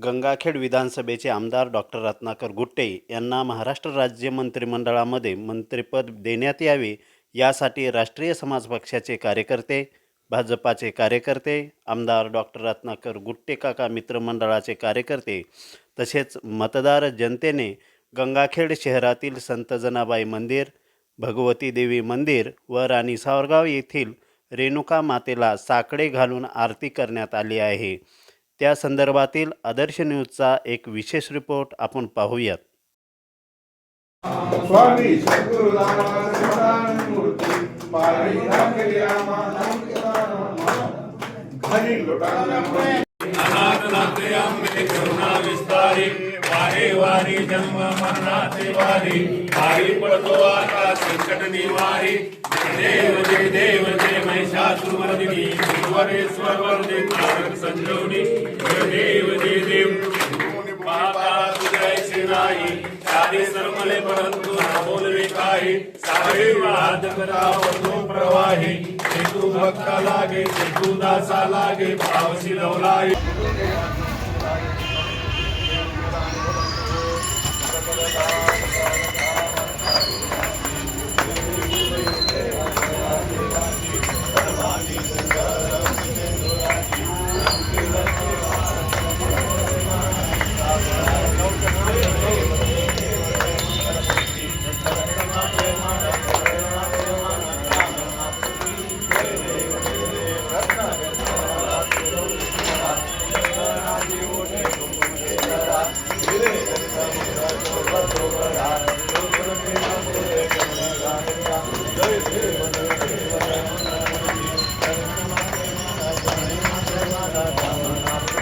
गंगाखेड विधानसभेचे आमदार डॉक्टर रत्नाकर गुट्टे यांना महाराष्ट्र राज्य मंत्रिमंडळामध्ये मंत्रिपद देण्यात यावे यासाठी राष्ट्रीय समाज पक्षाचे कार्यकर्ते, भाजपाचे कार्यकर्ते, आमदार डॉक्टर रत्नाकर गुट्टे काका मित्रमंडळाचे कार्यकर्ते तसेच मतदार जनतेने गंगाखेड शहरातील संत जनाबाई मंदिर, भगवती देवी मंदिर व राणी सावरगाव येथील रेणुका मातेला साकडे घालून आरती करण्यात आली आहे। त्या संदर्भातील आदर्श न्यूजचा एक विशेष रिपोर्ट आपण पाहूयात। स्वामी सद्गुरु रामानंद मूर्ती पारी राखली घरी लोटांना अनाथनाथे आंबे करुणा विस्तारी वारे वारी जन्म मरणाचे वारी भारी पडतो आता संकट निवारी जय देव जय महिषासुरमर्दिनी गुरुवरेश्वर वरदे तारक संजीवनी जय देव महाकाल तुझ्या श्रीनाई सारे सरमले परंतु न बोलवे काही सारे वाद करावतो प्रवाही तू भक्ता लागे तू दासा लागे भावशी लवलाई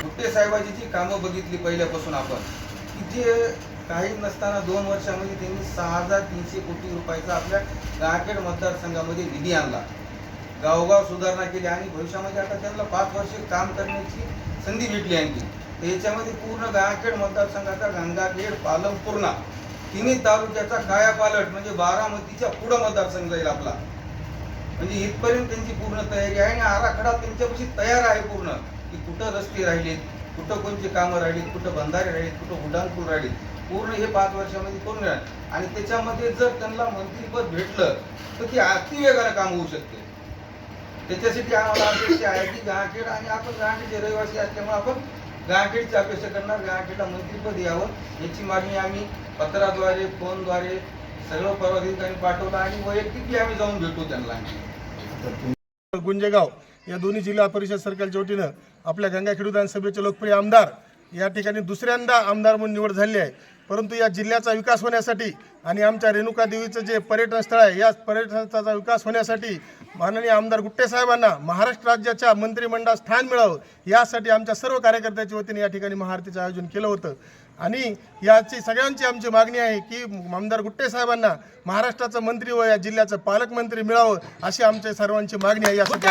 गुट्टे साहेबांची कामं बघितली पहिल्यापासून आपण की जे काही नसताना 2 वर्षामध्ये त्यांनी 6,300 कोटी रुपयाचा आपल्या गंगाखेड मतदारसंघामध्ये निधी आणला, गावगाव सुधारणा केली आणि भविष्यामध्ये आता त्यांना 5 वर्षे काम करण्याची संधी भेटली आणखी। तर याच्यामध्ये पूर्ण गंगाखेड मतदारसंघाचा गंगाखेड पालम पूर्णा तिन्ही तालुक्याचा कायापालट म्हणजे बारामतीच्या पुढं मतदारसंघ जाईल आपला, म्हणजे इथपर्यंत त्यांची पूर्ण तयारी आहे आणि आराखडा त्यांच्यापाशी तयार आहे पूर्ण की कुठं रस्ते राहिलेत, कुठं कोणते कामं राहिलीत, कुठं बंधारे राहिलेत, कुठं उड्डाणपूल राहिलीत, पूर्ण हे 5 वर्षामध्ये करून राहील आणि त्याच्यामध्ये जर त्यांना मंत्रिपद भेटलं तर ती अति वेगानं काम होऊ शकते। त्याच्यासाठी आम्हाला अपेक्षा आहे की गंगाखेड आणि आपण गंगाखेडचे रहिवासी असल्यामुळे आपण गंगाखेडची अपेक्षा करणार, गंगाखेडला मंत्रिपद यावं याची मागणी आम्ही पत्राद्वारे फोनद्वारे सर्व पदाधिकाऱ्यांनी पाठवलं आणि वैयक्तिक आम्ही जाऊन भेटू त्यांना। गुंजेगाव या दोन्ही जिल्हा परिषद सर्कलच्या वतीनं आपल्या गंगाखेड विधानसभेचे लोकप्रिय आमदार या ठिकाणी दुसऱ्यांदा आमदार म्हणून निवड झाली आहे। परंतु या जिल्ह्याचा विकास होण्यासाठी आणि आमच्या रेणुका देवीचं जे पर्यटन स्थळ आहे या पर्यटन स्थळाचा विकास होण्यासाठी माननीय आमदार गुट्टे साहेबांना महाराष्ट्र राज्याच्या मंत्रिमंडळात स्थान मिळावं यासाठी आमच्या सर्व कार्यकर्त्यांच्या वतीने या ठिकाणी महाआरतीचं आयोजन केलं होतं आणि याची सगळ्यांची आमची मागणी आहे की आमदार गुट्टे साहेबांना महाराष्ट्राचं मंत्री व या जिल्ह्याचं पालकमंत्री मिळावं अशी आमच्या सर्वांची मागणी आहे। यासाठी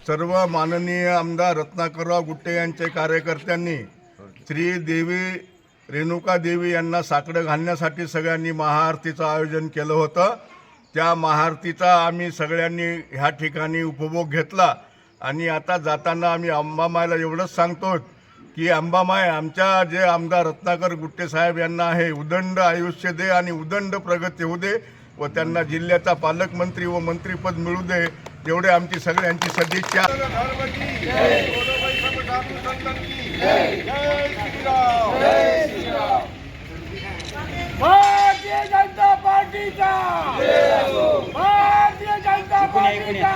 सर्व माननीय आमदार रत्नाकरराव गुट्टे यांचे कार्यकर्त्यांनी श्री देवी रेणुका देवी यांना साकडं घालण्यासाठी सगळ्यांनी महाआरतीचं आयोजन केलं होतं। त्या महाआरतीचा आम्ही सगळ्यांनी ह्या ठिकाणी उपभोग घेतला आणि आता जाताना आम्ही अंबामाईला एवढंच सांगतो की अंबामाई आमच्या जे आमदार रत्नाकर गुट्टे साहेब यांना आहे उदंड आयुष्य दे आणि उदंड प्रगती होऊ दे व त्यांना जिल्ह्याचा पालकमंत्री व मंत्रिपद मिळू दे एवढे आमची सगळ्यांची सदिच्छा। भारतीय जनता पार्टीचा भारतीय जनता पार्टीचा